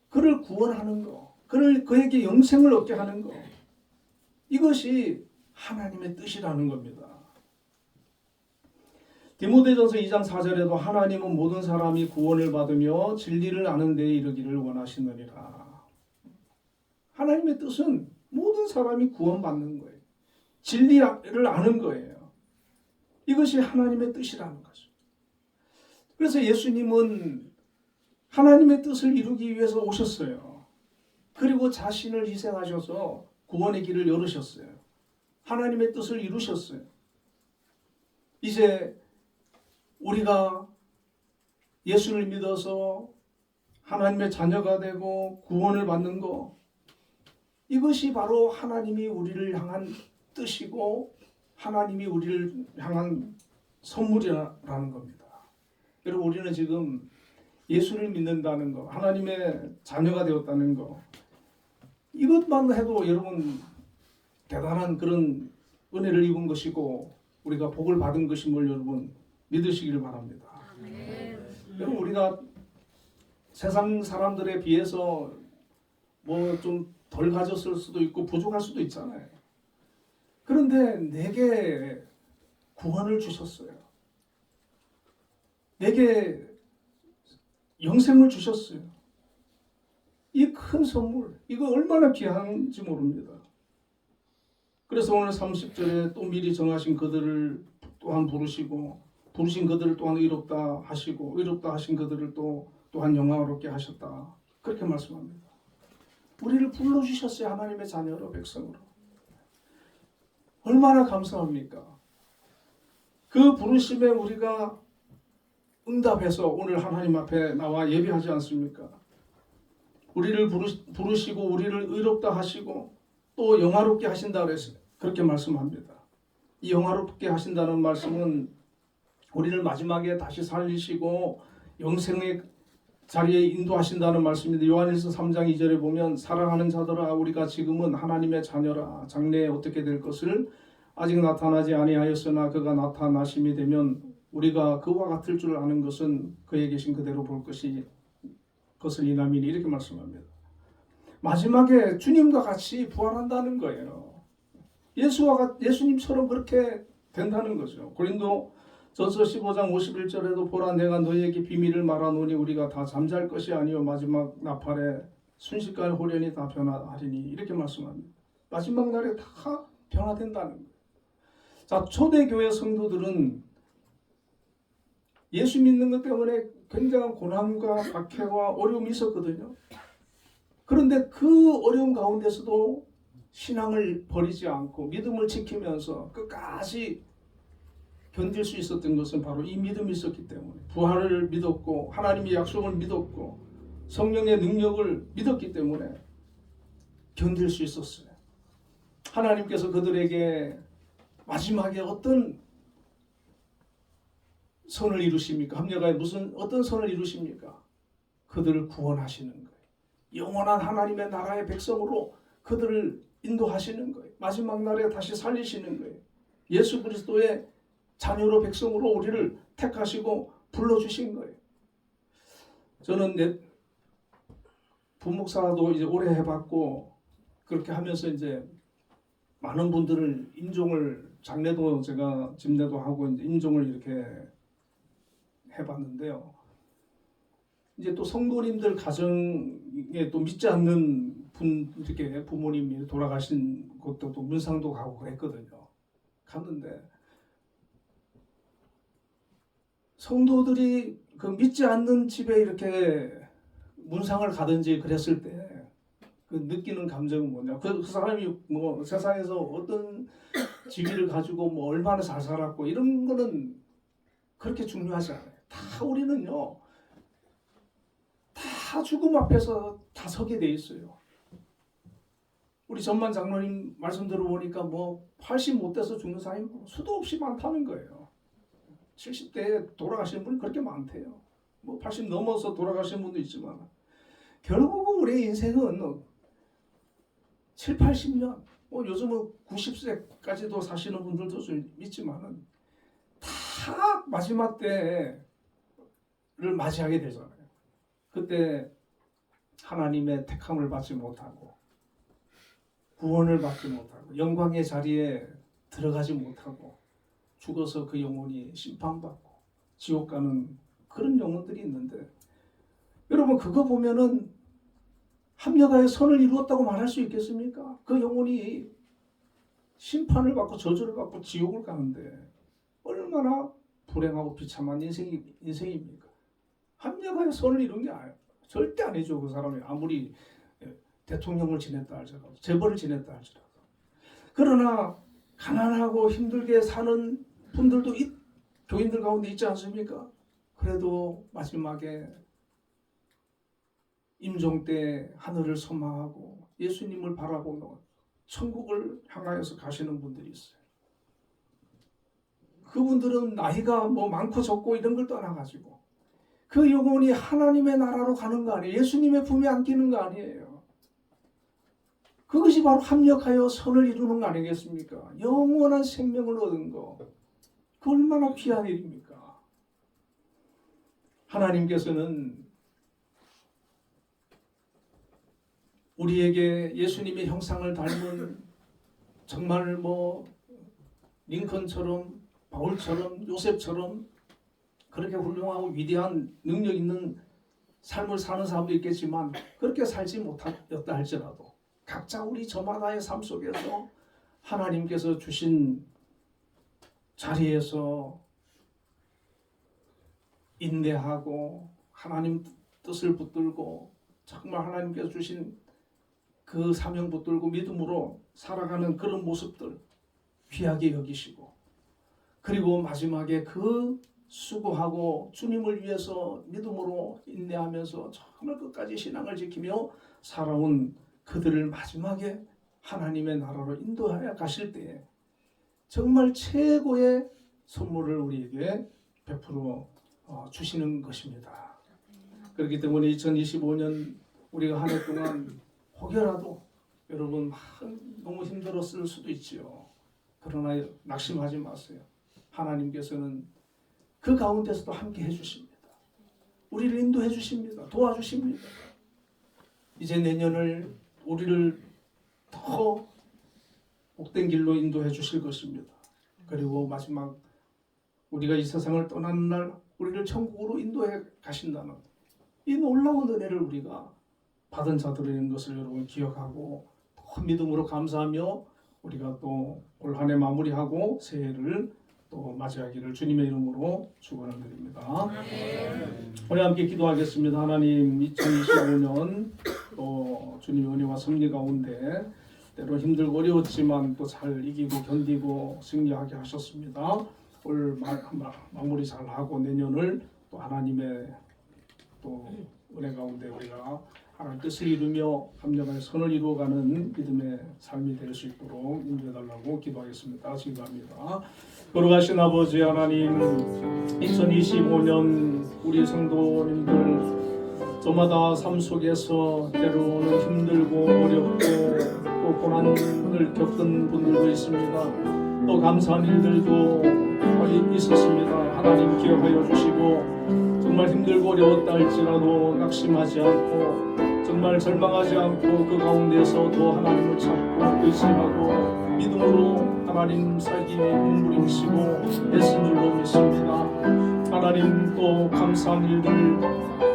그를 구원하는 거, 그에게 영생을 얻게 하는 거, 이것이 하나님의 뜻이라는 겁니다. 디모데전서 2장 4절에도 하나님은 모든 사람이 구원을 받으며 진리를 아는 데에 이르기를 원하시느니라. 하나님의 뜻은 모든 사람이 구원받는 거예요. 진리를 아는 거예요. 이것이 하나님의 뜻이라는 거죠. 그래서 예수님은 하나님의 뜻을 이루기 위해서 오셨어요. 그리고 자신을 희생하셔서 구원의 길을 열으셨어요. 하나님의 뜻을 이루셨어요. 이제 우리가 예수를 믿어서 하나님의 자녀가 되고 구원을 받는 것, 이것이 바로 하나님이 우리를 향한 뜻이고 하나님이 우리를 향한 선물이라는 겁니다. 여러분, 우리는 지금 예수를 믿는다는 것, 하나님의 자녀가 되었다는 것, 이것만 해도 여러분 대단한 그런 은혜를 입은 것이고 우리가 복을 받은 것임을 여러분 믿으시기를 바랍니다. 여러분, 우리가 세상 사람들에 비해서 뭐 좀 덜 가졌을 수도 있고 부족할 수도 있잖아요. 그런데 내게 구원을 주셨어요. 내게 영생을 주셨어요. 이 큰 선물, 이거 얼마나 귀한지 모릅니다. 그래서 오늘 30절에 또 미리 정하신 그들을 또한 부르시고 부르신 그들을 또한 의롭다 하시고 의롭다 하신 그들을 또한 영광스럽게 하셨다. 그렇게 말씀합니다. 우리를 불러주셨어요. 하나님의 자녀로, 백성으로. 얼마나 감사합니까? 그 부르심에 우리가 응답해서 오늘 하나님 앞에 나와 예배하지 않습니까? 우리를 부르시고 우리를 의롭다 하시고 또 영화롭게 하신다 그랬어요. 그렇게 말씀합니다. 이 영화롭게 하신다는 말씀은 우리를 마지막에 다시 살리시고 영생의 자리에 인도하신다는 말씀인데, 요한일서 3장 2절에 보면 사랑하는 자들아 우리가 지금은 하나님의 자녀라. 장래에 어떻게 될 것을 아직 나타나지 아니하였으나 그가 나타나심이 되면 우리가 그와 같을 줄 아는 것은 그에 계신 그대로 볼 것이 것을 이남이니, 이렇게 말씀합니다. 마지막에 주님과 같이 부활한다는 거예요. 예수님처럼 그렇게 된다는 거죠. 고린도 전서 15장 51절에도 보라 내가 너희에게 비밀을 말하노니 우리가 다 잠잘 것이 아니요 마지막 나팔에 순식간에 호련히 다 변화하리니, 이렇게 말씀합니다. 마지막 날에 다 변화된다는 거예요. 자, 초대교회 성도들은 예수 믿는 것 때문에 굉장한 고난과 박해와 어려움이 있었거든요. 그런데 그 어려움 가운데서도 신앙을 버리지 않고 믿음을 지키면서 끝까지 견딜 수 있었던 것은 바로 이 믿음이 있었기 때문에, 부활을 믿었고 하나님의 약속을 믿었고 성령의 능력을 믿었기 때문에 견딜 수 있었어요. 하나님께서 그들에게 마지막에 어떤 선을 이루십니까? 합력하여 어떤 선을 이루십니까? 그들을 구원하시는 거예요. 영원한 하나님의 나라의 백성으로 그들을 인도하시는 거예요. 마지막 날에 다시 살리시는 거예요. 예수 그리스도의 자녀로 백성으로 우리를 택하시고 불러주신 거예요. 저는 내 부목사도 이제 오래 해봤고, 그렇게 하면서 이제 많은 분들을 임종을, 장례도 제가 집례도 하고 이제 임종을 이렇게 해봤는데요. 이제 또 성도님들 가정에 또 믿지 않는 분, 이렇게 부모님이 돌아가신 곳도 또 문상도 가고 그랬거든요. 갔는데 성도들이 그 믿지 않는 집에 이렇게 문상을 가든지 그랬을 때 그 느끼는 감정은 뭐냐? 그 사람이 뭐 세상에서 어떤 지위를 가지고 뭐 얼마나 잘 살았고 이런 거는 그렇게 중요하지 않아요. 다 우리는요, 다 죽음 앞에서 다 서게 돼 있어요. 우리 전만 장로님 말씀 들어보니까 뭐 80 못 돼서 죽는 사람이 수도 없이 많다는 거예요. 70대에 돌아가시는 분이 그렇게 많대요. 뭐 80 넘어서 돌아가시는 분도 있지만 결국은 우리의 인생은 7, 80년, 뭐 요즘은 90세까지도 사시는 분들도 좀 있지만은 다 마지막 때를 맞이하게 되잖아요. 그때 하나님의 택함을 받지 못하고 구원을 받지 못하고 영광의 자리에 들어가지 못하고 죽어서 그 영혼이 심판받고 지옥 가는 그런 영혼들이 있는데, 여러분 그거 보면은 합력하여 선을 이루었다고 말할 수 있겠습니까? 그 영혼이 심판을 받고 저주를 받고 지옥을 가는데 얼마나 불행하고 비참한 인생입니까? 합력하여 선을 이룬 게 절대 아니죠. 그 사람이 아무리 대통령을 지냈다 할지라도, 재벌을 지냈다 할지라도. 그러나 가난하고 힘들게 사는 분들도 교인들 가운데 있지 않습니까? 그래도 마지막에 임종 때 하늘을 소망하고 예수님을 바라보며 천국을 향하여서 가시는 분들이 있어요. 그분들은 나이가 뭐 많고 적고 이런 걸 떠나가지고 그 영혼이 하나님의 나라로 가는 거 아니에요. 예수님의 품에 안기는 거 아니에요. 그것이 바로 합력하여 선을 이루는 거 아니겠습니까? 영원한 생명을 얻은 거, 그 얼마나 귀한 일입니까? 하나님께서는 우리에게 예수님의 형상을 닮은 정말 뭐 링컨처럼 바울처럼 요셉처럼 그렇게 훌륭하고 위대한 능력 있는 삶을 사는 사람도 있겠지만 그렇게 살지 못하였다 할지라도 각자 우리 저마다의 삶 속에서 하나님께서 주신 자리에서 인내하고 하나님 뜻을 붙들고 정말 하나님께서 주신 그 사명 붙들고 믿음으로 살아가는 그런 모습들 귀하게 여기시고, 그리고 마지막에 그 수고하고 주님을 위해서 믿음으로 인내하면서 정말 끝까지 신앙을 지키며 살아온 그들을 마지막에 하나님의 나라로 인도하여 가실 때에 정말 최고의 선물을 우리에게 베풀어 주시는 것입니다. 그렇기 때문에 2025년 우리가 한 해 동안 혹여라도 여러분 너무 힘들었을 수도 있지요. 그러나 낙심하지 마세요. 하나님께서는 그 가운데서도 함께 해주십니다. 우리를 인도해 주십니다. 도와주십니다. 이제 내년을 우리를 더 복된 길로 인도해 주실 것입니다. 그리고 마지막 우리가 이 세상을 떠나는 날 우리를 천국으로 인도해 가신다는 이 놀라운 은혜를 우리가 받은 자들인 것을 여러분 기억하고 또 믿음으로 감사하며 우리가 또 올 한 해 마무리하고 새해를 또 맞이하기를 주님의 이름으로 축원을 드립니다. 우리 함께 기도하겠습니다. 하나님 2025년 또 주님의 은혜와 섭리 가운데 때로 힘들고 어려웠지만 또 잘 이기고 견디고 승리하게 하셨습니다. 올 마무리 잘하고 내년을 또 하나님의 또 은혜 가운데 우리가 하나님 뜻을 이루며 합력하여 선을 이루어가는 믿음의 삶이 될 수 있도록 인도해달라고 기도하겠습니다. 기도합니다. 거룩하신 아버지 하나님 2025년 우리 성도님들 저마다 삶 속에서 때로는 힘들고 어렵고 또 고난을 겪은 분들도 있습니다. 또 감사한 일들도 있었습니다. 하나님 기억하여 주시고 정말 힘들고 어려웠다 할지라도 낙심하지 않고 정말 절망하지 않고 그 가운데서 더 하나님을 찾고 의지하고 믿음으로 하나님 살기 몸부림치고 애쓴 줄로 믿습니다. 하나님 또 감사한 일들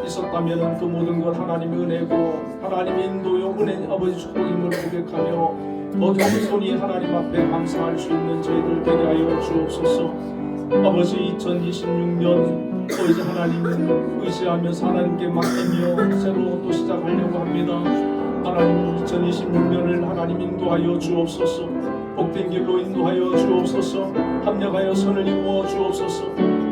있었다면 그 모든 것 하나님의 은혜고 하나님의 인도요 은혜 아버지 축복임을 고백하며 더 겸손히 하나님 앞에 감사할 수 있는 저희들 되게 하여 주옵소서. 아버지 2026년 또 이제 하나님을 의지하면서 하나님께 맡기며 새로 또 시작하려고 합니다. 하나님 2026년을 하나님 인도하여 주옵소서. 복된 길로 인도하여 주옵소서. 합력하여 선을 이루어 주옵소서.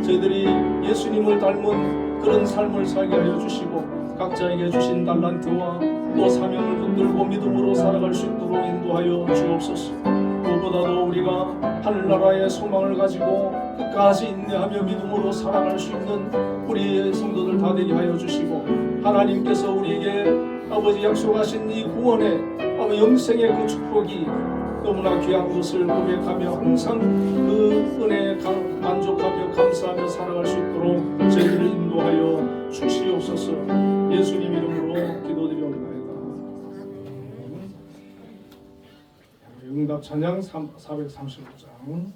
저희들이 예수님을 닮은 그런 삶을 살게 하여 주시고 각자에게 주신 달란트와 또 사명을 붙들고 믿음으로 살아갈 수 있도록 인도하여 주옵소서. 무엇보다도 우리가 하늘나라의 소망을 가지고 끝까지 인내하며 믿음으로 살아갈 수 있는 우리의 성도들 다 되게 하여 주시고 하나님께서 우리에게 아버지 약속하신 이 구원의 영생의 그 축복이 너무나 귀한 것을 고백하며 항상 그 은혜에 만족하며 감사하며 살아갈 수 있도록 저희를 인도하여 주시옵소서. 예수님 이름으로 기도드리옵나이다. 응답 찬양 435장.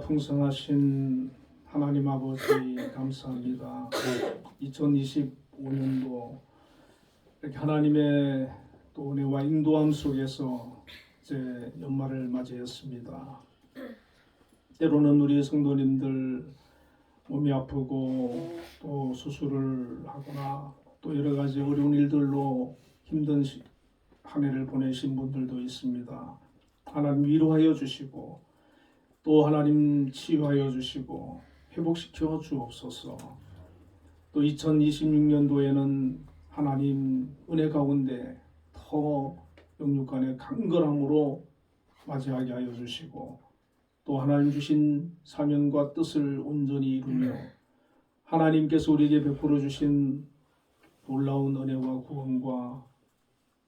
풍성하신 하나님 아버지 감사합니다. 2025년도 이렇게 하나님의 또 은혜와 인도함 속에서 이제 연말을 맞이했습니다. 때로는 우리 성도님들 몸이 아프고 또 수술을 하거나 또 여러 가지 어려운 일들로 힘든 한 해를 보내신 분들도 있습니다. 하나님 위로하여 주시고 또 하나님 치유하여 주시고 회복시켜 주옵소서. 또 2026년도에는 하나님 은혜 가운데 더 영육간의 강건함으로 맞이하게 하여 주시고 또 하나님 주신 사명과 뜻을 온전히 이루며 하나님께서 우리에게 베풀어 주신 놀라운 은혜와 구원과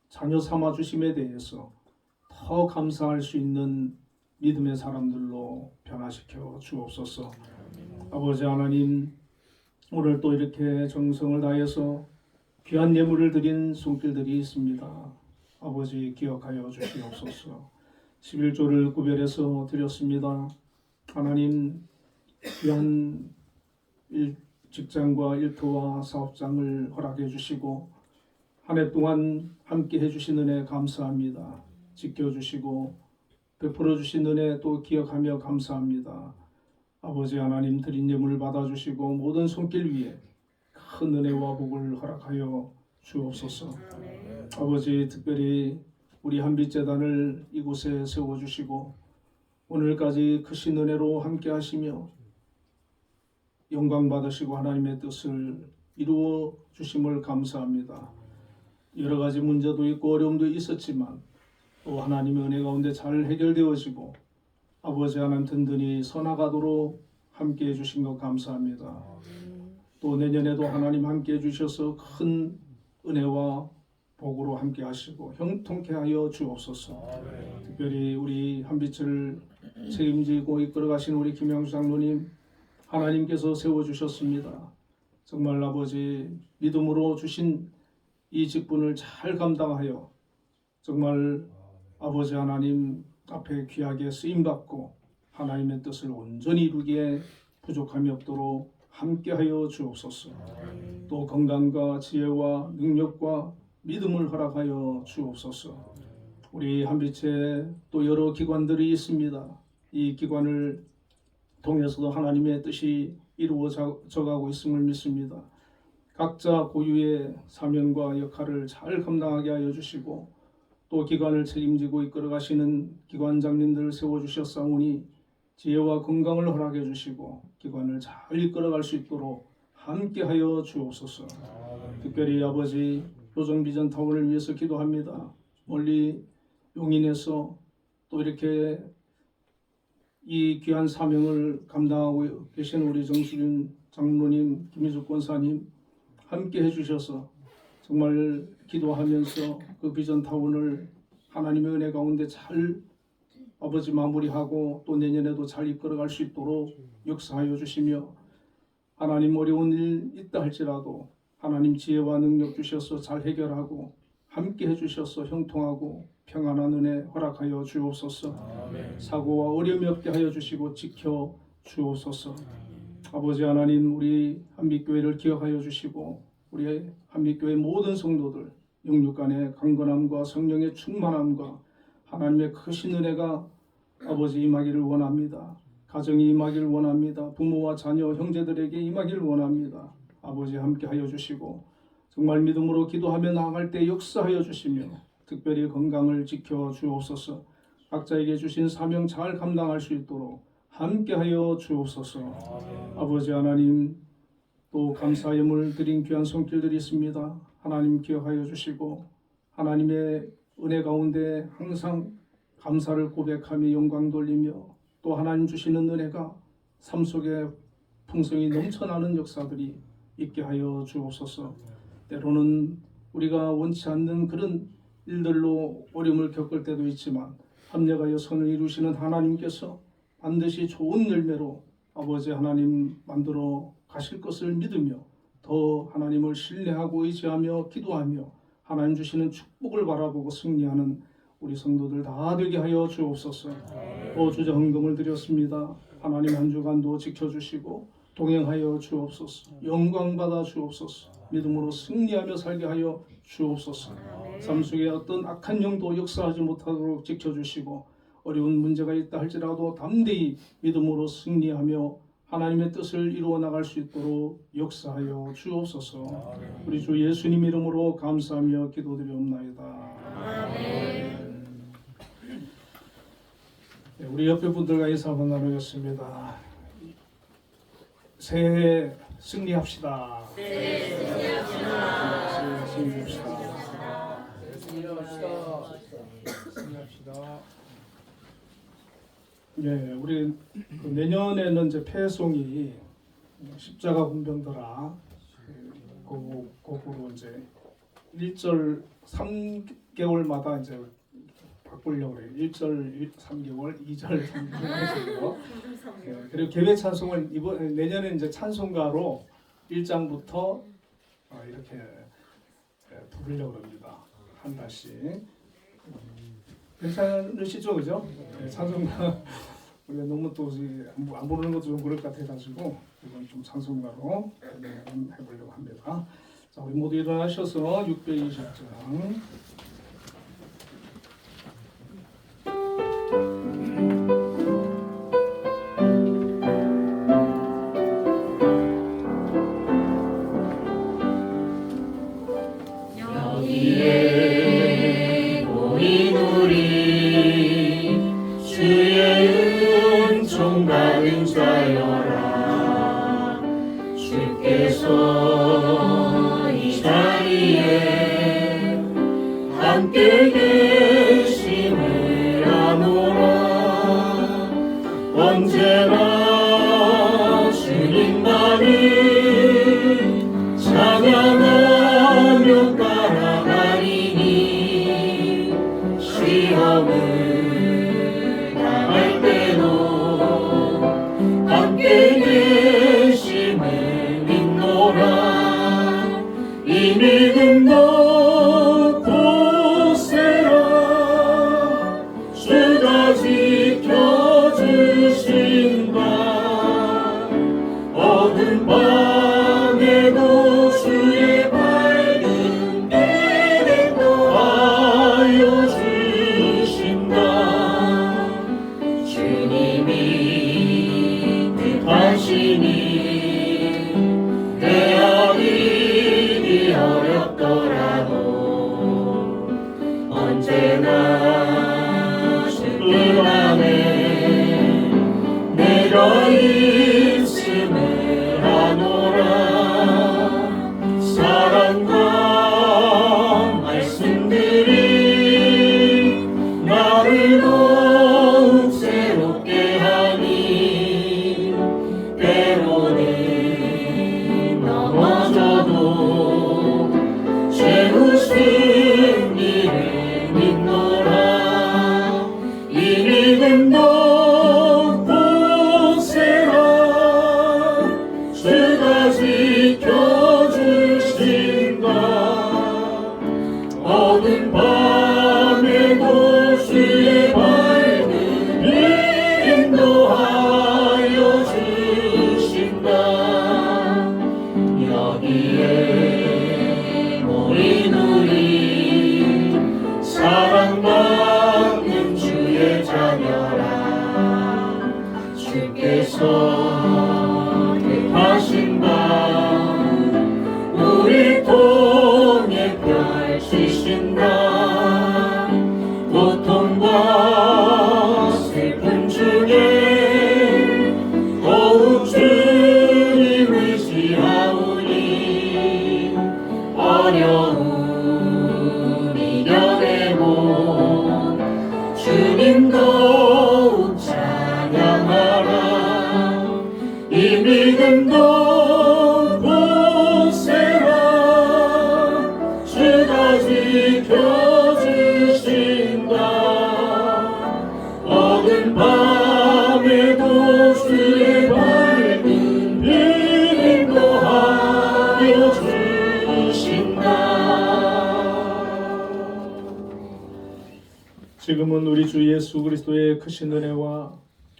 자녀 삼아 주심에 대해서 더 감사할 수 있는 믿음의 사람들로 변화시켜 주옵소서. 아버지 하나님, 오늘 또 이렇게 정성을 다해서 귀한 예물을 드린 손길들이 있습니다. 아버지 기억하여 주시옵소서. 11조를 구별해서 드렸습니다. 하나님, 귀한 직장과 일터와 사업장을 허락해 주시고 한 해 동안 함께 해주신 은혜 감사합니다. 지켜주시고 베풀어 주신 은혜 또 기억하며 감사합니다. 아버지 하나님, 드린 예물을 받아주시고 모든 손길 위에 큰 은혜와 복을 허락하여 주옵소서. 아버지, 특별히 우리 한빛재단을 이곳에 세워주시고 오늘까지 크신 은혜로 함께 하시며 영광 받으시고 하나님의 뜻을 이루어 주심을 감사합니다. 여러 가지 문제도 있고 어려움도 있었지만 또 하나님의 은혜 가운데 잘 해결되어지고 아버지 하나님 든든히 서나가도록 함께 해주신 것 감사합니다. 또 내년에도 하나님 함께 해주셔서 큰 은혜와 복으로 함께 하시고 형통케 하여 주옵소서. 특별히 우리 한빛을 책임지고 이끌어 가신 우리 김양수 장로님, 하나님께서 세워주셨습니다. 정말 아버지, 믿음으로 주신 이 직분을 잘 감당하여 정말 아버지 하나님 앞에 귀하게 쓰임받고 하나님의 뜻을 온전히 이루기에 부족함이 없도록 함께하여 주옵소서. 또 건강과 지혜와 능력과 믿음을 허락하여 주옵소서. 우리 한빛에 또 여러 기관들이 있습니다. 이 기관을 통해서도 하나님의 뜻이 이루어져가고 있음을 믿습니다. 각자 고유의 사명과 역할을 잘 감당하게 하여 주시고 또 기관을 책임지고 이끌어 가시는 기관장님들을 세워주셨사오니 지혜와 건강을 허락해 주시고 기관을 잘 이끌어갈 수 있도록 함께하여 주옵소서. 특별히 아버지, 효정비전타운을 위해서 기도합니다. 멀리 용인에서 또 이렇게 이 귀한 사명을 감당하고 계신 우리 정수균 장로님, 김희숙 권사님 함께 해주셔서 정말 기도하면서 그 비전타운을 하나님의 은혜 가운데 잘 아버지 마무리하고 또 내년에도 잘 이끌어갈 수 있도록 역사하여 주시며 하나님, 어려운 일 있다 할지라도 하나님 지혜와 능력 주셔서 잘 해결하고 함께 해주셔서 형통하고 평안한 은혜 허락하여 주옵소서. 사고와 어려움이 없게 하여 주시고 지켜 주옵소서. 아버지 하나님, 우리 한빛교회를 기억하여 주시고 우리 한빛교회 모든 성도들 영육간의 강건함과 성령의 충만함과 하나님의 크신 은혜가 아버지 임하기를 원합니다. 가정이 임하기를 원합니다. 부모와 자녀, 형제들에게 임하기를 원합니다. 아버지 함께 하여 주시고 정말 믿음으로 기도하며 나아갈 때 역사하여 주시며 특별히 건강을 지켜 주옵소서. 각자에게 주신 사명 잘 감당할 수 있도록 함께 하여 주옵소서. 아버지 하나님, 또 감사 예물 드린 귀한 손길들이 있습니다. 하나님 기억하여 주시고 하나님의 은혜 가운데 항상 감사를 고백하며 영광 돌리며 또 하나님 주시는 은혜가 삶 속에 풍성이 넘쳐나는 역사들이 있게 하여 주옵소서. 때로는 우리가 원치 않는 그런 일들로 어려움을 겪을 때도 있지만 합력하여 선을 이루시는 하나님께서 반드시 좋은 열매로 아버지 하나님 만들어 가실 것을 믿으며 더 하나님을 신뢰하고 의지하며 기도하며 하나님 주시는 축복을 바라보고 승리하는 우리 성도들 다 되게 하여 주옵소서. 주자 헌금을 드렸습니다. 하나님 한 주간도 지켜주시고 동행하여 주옵소서. 영광받아 주옵소서. 믿음으로 승리하며 살게 하여 주옵소서. 삶 속에 어떤 악한 영도 역사하지 못하도록 지켜주시고 어려운 문제가 있다 할지라도 담대히 믿음으로 승리하며 하나님의 뜻을 이루어 나갈 수 있도록 역사하여 주옵소서. 우리 주 예수님 이름으로 감사하며 기도드리옵나이다. 네, 우리 옆에 분들과 인사 한번 나누겠습니다. 새해 승리합시다. 승리합시다. 예, 우리 내년에는 이제 폐송이 십자가 군병들아 곡으로 이제 1절 3개월마다 이제 바꾸려고 그래요. 1절 3개월, 2절 3개월 해서 그리고 개별 찬송을 이번 내년에 이제 찬송가로 1장부터 이렇게 부르려고 합니다. 한 달씩. 괜찮으시죠, 그죠? 네, 찬송가 우리가 너무 또 안 부르는 것도 좀 그럴 것 같아가지고 이건 좀 찬송가로 해보려고 합니다. 자, 우리 모두 일어나셔서 620장. 여기에 모인 우리 주의 은총 받은 자여라. 주께서 이 자리에 함께 계심을 아노라. 언제나 주님만을 찬양하며 따라가리니 시험을 당할 때도 함께 계심을 믿노라. 이 믿음도 굳세라. 주가 지켜주신다. 어두운 밤에도 주의 밝은 빛도 하여 주신다. 주님이 뜻하시니 내 앞이 어렵더라도 언제나 주님 안에 내가 있음을 아노라. 사랑과 말씀들이 나를 더욱 새롭게 하니 때로는 넘어져도 최후 승리를 믿노라. 이 믿음도 굳세라. 주가 지켜주신다. 어두운 밤에도 주의 밝은 인도하여 주신다. 여기에 모인 우리 사랑받는 주의 자녀라. 주께서 뜻하신 바 우리 통해 펼치신다. 고통과 슬픔 중에 더욱 주님 의지하오니 어려움 이겨내고 주님 더욱 찬양하라. 이 믿음도 굳세라. 주가 지켜주신다. 어두운 밤에도 주의 밝은 빛 인도하여 주신다. 지금은 우리 주 예수 그리스도의 크신 은혜와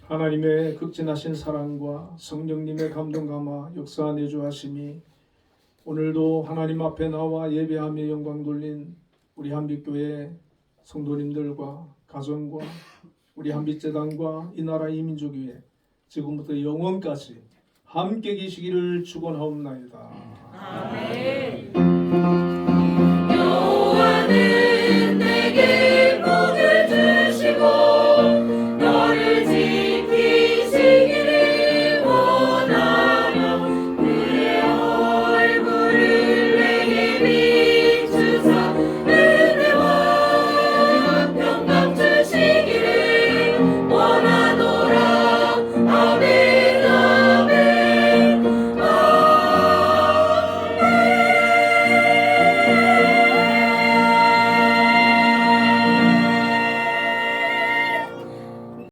하나님의 극진하신 사랑과 성령님의 감동 감화 역사 내주하심이 오늘도 하나님 앞에 나와 예배하며 영광 돌린 우리 한빛교회 성도님들과 가정과 우리 한빛재단과 이 나라 이 민족 위에 지금부터 영원까지 함께 계시기를 축원하옵나이다. 아멘.